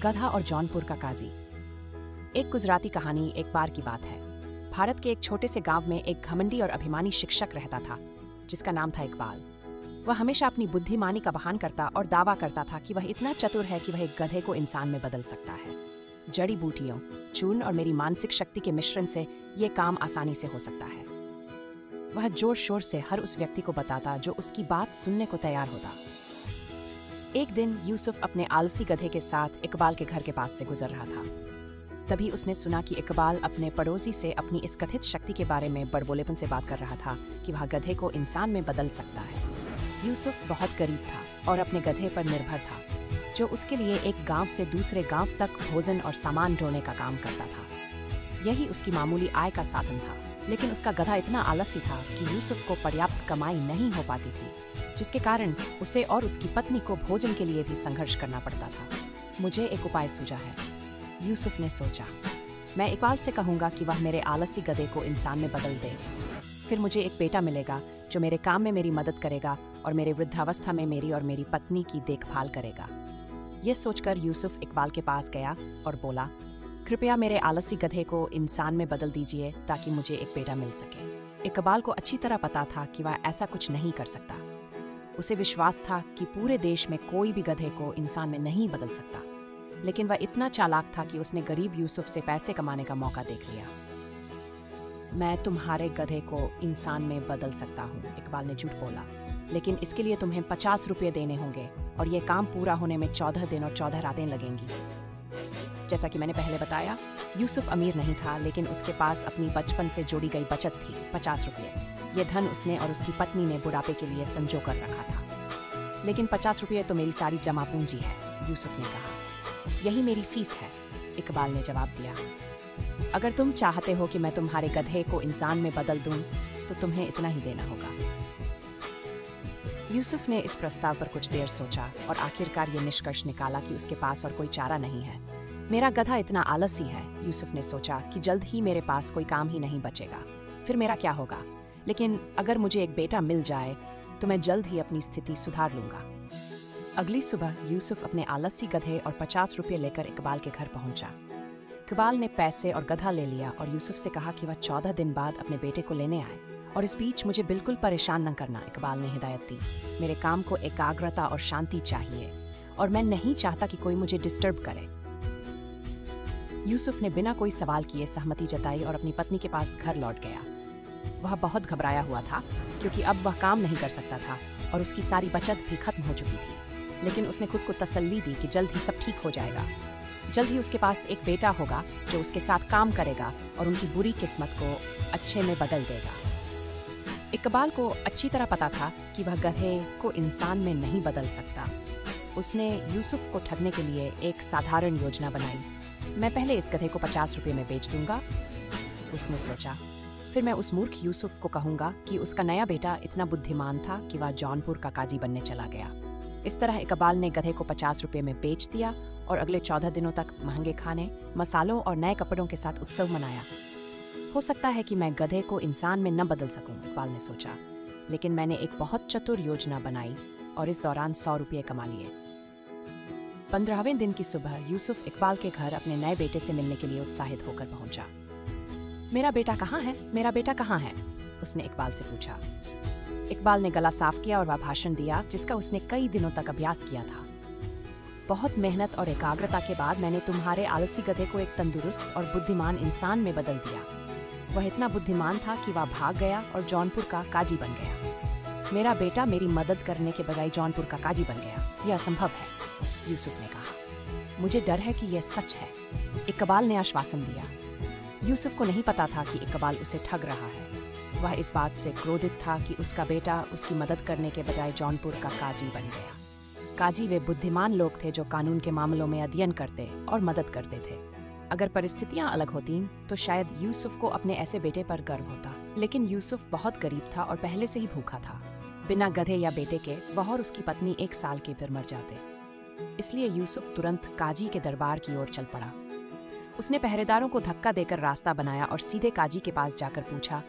गधा और जौनपुर का काजी। एक गुजराती कहानी एक बार की बात है। भारत के एक छोटे से गांव में एक घमंडी और अभिमानी शिक्षक रहता था जिसका नाम था इकबाल। वह हमेशा अपनी बुद्धिमानी का बहान करता और दावा करता था कि वह इतना चतुर है कि वह एक गधे को इंसान में बदल सकता है। जड़ी बूटियों, चूर्ण और मेरी मानसिक शक्ति के मिश्रण से ये काम आसानी से हो सकता है। वह जोर शोर से हर उस व्यक्ति को बताता जो उसकी बात सुनने को तैयार होता। एक दिन यूसुफ अपने आलसी गधे के साथ इकबाल के घर के पास से गुजर रहा था। तभी उसने सुना कि इकबाल अपने पड़ोसी से अपनी इस कथित शक्ति के बारे में बड़बोलेपन से बात कर रहा था कि वह गधे को इंसान में बदल सकता है। यूसुफ बहुत गरीब था और अपने गधे पर निर्भर था, जो उसके लिए एक गांव से दूसरे गांव तक भोजन और सामान ढोने का काम करता था। यही उसकी मामूली आय का साधन था। लेकिन उसका गधा इतना आलसी था कि यूसुफ को पर्याप्त कमाई नहीं हो पाती थी, जिसके कारण उसे और उसकी पत्नी को भोजन के लिए भी संघर्ष करना पड़ता था। मुझे एक उपाय सूझा है, यूसुफ ने सोचा। मैं इकबाल से कहूँगा कि वह मेरे आलसी गधे को इंसान में बदल दे। फिर मुझे एक बेटा मिलेगा जो मेरे काम में मेरी मदद करेगा और मेरे वृद्धावस्था में मेरी और मेरी पत्नी की देखभाल करेगा। ये सोचकर यूसुफ इकबाल के पास गया और बोला, कृपया मेरे आलसी गधे को इंसान में बदल दीजिए ताकि मुझे एक बेटा मिल सके। इकबाल को अच्छी तरह पता था कि वह ऐसा कुछ नहीं कर सकता। उसे विश्वास था कि पूरे देश में कोई भी गधे को इंसान में नहीं बदल सकता। लेकिन वह इतना चालाक था कि उसने गरीब यूसुफ से पैसे कमाने का मौका देख लिया। मैं तुम्हारे गधे को इंसान में बदल सकता हूँ, इकबाल ने झूठ बोला, लेकिन इसके लिए तुम्हें 50 रुपये देने होंगे और ये काम पूरा होने में 14 दिन और 14 रातें लगेंगी। जैसा कि मैंने पहले बताया, यूसुफ अमीर नहीं था, लेकिन उसके पास अपनी बचपन से जोड़ी गई बचत थी, 50 रुपये। ये धन उसने और उसकी पत्नी ने बुढ़ापे के लिए संजो कर रखा था। लेकिन 50 रुपये तो मेरी सारी जमा पूंजी है, यूसुफ ने कहा। यही मेरी फीस है, इकबाल ने जवाब दिया। अगर तुम चाहते हो कि मैं तुम्हारे गधे को इंसान में बदल दूं, तो तुम्हें इतना ही देना होगा। यूसुफ ने इस प्रस्ताव पर कुछ देर सोचा और आखिरकार ये निष्कर्ष निकाला कि उसके पास और कोई चारा नहीं है। मेरा गधा इतना आलसी है, यूसुफ ने सोचा, कि जल्द ही मेरे पास कोई काम ही नहीं बचेगा। फिर मेरा क्या होगा? लेकिन अगर मुझे एक बेटा मिल जाए तो मैं जल्द ही अपनी स्थिति सुधार लूंगा। अगली सुबह यूसुफ अपने आलसी गधे और 50 रुपये लेकर इकबाल के घर पहुंचा। इकबाल ने पैसे और गधा ले लिया और यूसुफ से कहा कि वह 14 दिन बाद अपने बेटे को लेने आए। और इस बीच मुझे बिल्कुल परेशान न करना, इकबाल ने हिदायत दी। मेरे काम को एकाग्रता और शांति चाहिए और मैं नहीं चाहता कि कोई मुझे डिस्टर्ब करे। यूसुफ ने बिना कोई सवाल किए सहमति जताई और अपनी पत्नी के पास घर लौट गया। वह बहुत घबराया हुआ था क्योंकि अब वह काम नहीं कर सकता था और उसकी सारी बचत भी खत्म हो चुकी थी। लेकिन उसने खुद को तसल्ली दी कि जल्द ही सब ठीक हो जाएगा। जल्द ही उसके पास एक बेटा होगा जो उसके साथ काम करेगा और उनकी बुरी किस्मत को अच्छे में बदल देगा। इकबाल को अच्छी तरह पता था कि वह गधे को इंसान में नहीं बदल सकता। उसने यूसुफ को ठगने के लिए एक साधारण योजना बनाई। मैं पहले इस गधे को 50 रुपये में बेच दूंगा, उसने सोचा। फिर मैं उस मूर्ख यूसुफ को कहूंगा कि उसका नया बेटा इतना बुद्धिमान था कि वह जौनपुर का काजी बनने चला गया। इस तरह इकबाल ने गधे को 50 रुपये में बेच दिया और अगले 14 दिनों तक महंगे खाने, मसालों और नए कपड़ों के साथ उत्सव मनाया। हो सकता है कि मैं गधे को इंसान में न बदल सकूं, इकबाल ने सोचा, लेकिन मैंने एक बहुत चतुर योजना बनाई और इस दौरान 100 रुपये कमा लिए। 15वें दिन की सुबह यूसुफ इकबाल के घर अपने नए बेटे से मिलने के लिए उत्साहित होकर पहुंचा। मेरा बेटा कहाँ है? मेरा बेटा कहाँ है? उसने इकबाल से पूछा। इकबाल ने गला साफ किया और वह भाषण दिया जिसका उसने कई दिनों तक अभ्यास किया था। बहुत मेहनत और एकाग्रता के बाद मैंने तुम्हारे आलसी गधे को एक तंदुरुस्त और बुद्धिमान इंसान में बदल दिया। वह इतना बुद्धिमान था कि वह भाग गया और जौनपुर का काजी बन गया। मेरा बेटा मेरी मदद करने के बजाय जौनपुर का काजी बन गया। यह असंभव है, यूसुफ ने कहा। मुझे डर है कि यह सच है, इकबाल ने आश्वासन दिया। यूसुफ को नहीं पता था कि इकबाल उसे ठग रहा है। वह इस बात से क्रोधित था कि उसका बेटा उसकी मदद करने के बजाय जौनपुर का काजी बन गया। काजी वे बुद्धिमान लोग थे जो कानून के मामलों में अध्ययन करते और मदद करते थे। अगर परिस्थितियां अलग होतीं तो शायद यूसुफ को अपने ऐसे बेटे पर गर्व होता। लेकिन यूसुफ बहुत गरीब था और पहले से ही भूखा था। बिना गधे या बेटे के वह और उसकी पत्नी 1 साल के फिर मर जाते। इसलिए यूसुफ तुरंत काजी के दरबार की ओर चल पड़ा। उसने पहरेदारों को धक्का देकर रास्ता बनाया और सीधे काजी के पास जाकर पूछा,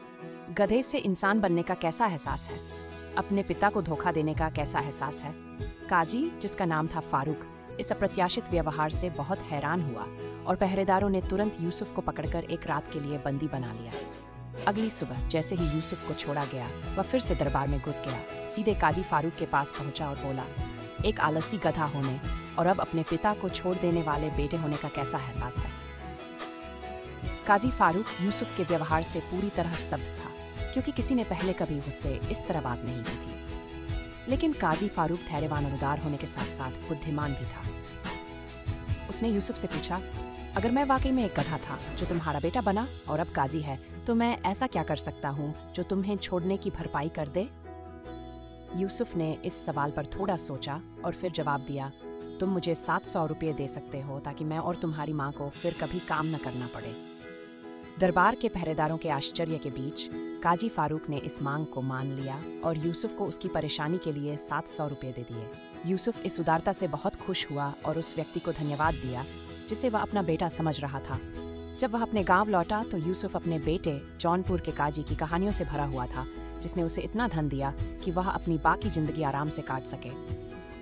गधे से इंसान बनने का कैसा एहसास है? अपने पिता को धोखा देने का कैसा एहसास है? काजी, जिसका नाम था फारूक, इस अप्रत्याशित व्यवहार से बहुत हैरान हुआ और पहरेदारों ने तुरंत यूसुफ को पकड़कर एक रात के लिए बंदी बना लिया। अगली सुबह जैसे ही यूसुफ को छोड़ा गया, वह फिर से दरबार में घुस गया, सीधे काजी फारूक के पास पहुंचा और बोला, एक आलसी गधा होने और अब अपने पिता को छोड़ देने वाले बेटे होने का कैसा एहसास है। काजी फारूक यूसुफ के व्यवहार से पूरी तरह स्तब्ध था, क्योंकि किसी ने पहले कभी उससे इस तरह बात नहीं की थी। लेकिन काजी फारूक धैर्यवान और उदार होने के साथ साथ बुद्धिमान भी था। उसने यूसुफ से पूछा, अगर मैं वाकई में एक गधा था जो तुम्हारा बेटा बना और अब काजी है, तो मैं ऐसा क्या कर सकता हूँ जो तुम्हें छोड़ने की भरपाई कर दे? यूसुफ ने इस सवाल पर थोड़ा सोचा और फिर जवाब दिया, तुम मुझे 700 रुपये दे सकते हो ताकि मैं और तुम्हारी माँ को फिर कभी काम न करना पड़े। दरबार के पहरेदारों के आश्चर्य के बीच काजी फारूक ने इस मांग को मान लिया और यूसुफ को उसकी परेशानी के लिए 700 रुपये दे दिए। यूसुफ इस उदारता से बहुत खुश हुआ और उस व्यक्ति को धन्यवाद दिया जिसे वह अपना बेटा समझ रहा था। जब वह अपने गांव लौटा तो यूसुफ अपने बेटे जौनपुर के काजी की कहानियों से भरा हुआ था, जिसने उसे इतना धन दिया कि वह अपनी बाकी जिंदगी आराम से काट सके।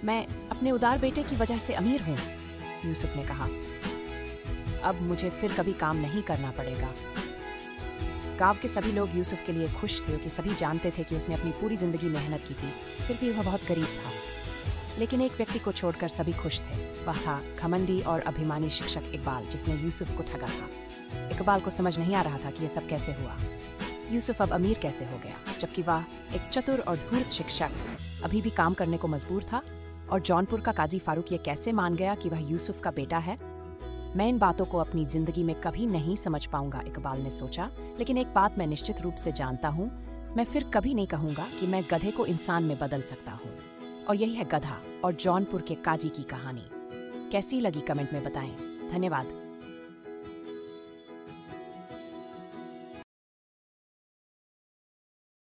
मैं अपने उदार बेटे की वजह से अमीर हूँ, यूसुफ ने कहा। अब मुझे फिर कभी काम नहीं करना पड़ेगा। गांव के सभी लोग यूसुफ के लिए खुश थे, क्योंकि सभी जानते थे कि उसने अपनी पूरी जिंदगी मेहनत की थी, फिर भी वह बहुत गरीब था। लेकिन एक व्यक्ति को छोड़कर सभी खुश थे। वह था घमंडी और अभिमानी शिक्षक इकबाल, जिसने यूसुफ को ठगा था। इकबाल को समझ नहीं आ रहा था कि यह सब कैसे हुआ। यूसुफ अब अमीर कैसे हो गया, जबकि वह एक चतुर और धूर्त शिक्षक अभी भी काम करने को मजबूर था। और जौनपुर का काजी फारूक ये कैसे मान गया कि वह यूसुफ का बेटा है? मैं इन बातों को अपनी जिंदगी में कभी नहीं समझ पाऊंगा, इकबाल ने सोचा। लेकिन एक बात मैं निश्चित रूप से जानता हूँ, मैं फिर कभी नहीं कहूँगा कि मैं गधे को इंसान में बदल सकता हूँ। और यही है गधा और जौनपुर के काजी की कहानी। कैसी लगी कमेंट में बताएं। धन्यवाद।